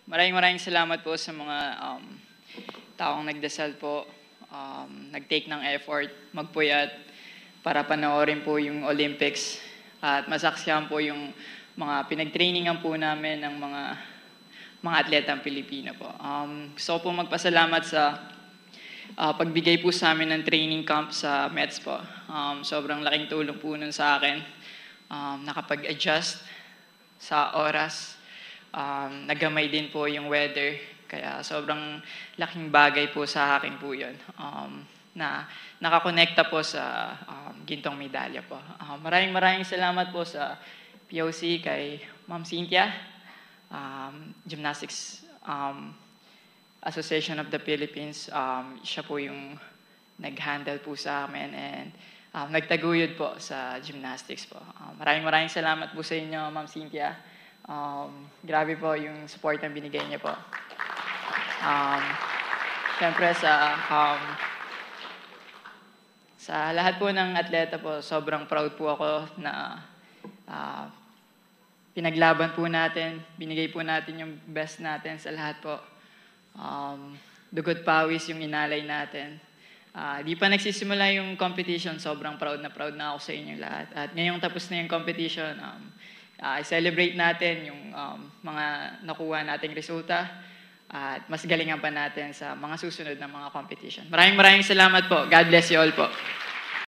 Maraming salamat po sa mga taong nagdasal po, nag-take ng effort, magpuyat para panoorin po yung Olympics at masaksihan po yung mga pinag-trainingan po namin ng mga atletang Pilipino po. Gusto ko po magpasalamat sa pagbigay po sa amin ng training camp sa Mets po. Sobrang laking tulong po nun sa akin. Nakapag-adjust sa oras. Nagamay din po yung weather. Kaya sobrang laking bagay po sa akin po yun. Na nakakonekta po sa gintong medalya po. Maraming salamat po sa POC kay Ma'am Cynthia, Gymnastics Association of the Philippines. Siya po yung nag-handle po sa amin and nagtaguyod po sa gymnastics po. Maraming salamat po sa inyo, Ma'am Cynthia. Grabe po yung support na binigay niya po. Siyempre sa lahat po ng atleta po, sobrang proud po ako na pinaglaban po natin, binigay po natin yung best natin sa lahat po. Dugot pawis yung inalay natin. Di pa nagsisimula yung competition, sobrang proud na ako sa inyong lahat. At ngayong tapos na yung competition, i-celebrate natin yung mga nakuha nating resulta at mas galingan pa natin sa mga susunod na mga competition. Maraming salamat po. God bless you all po.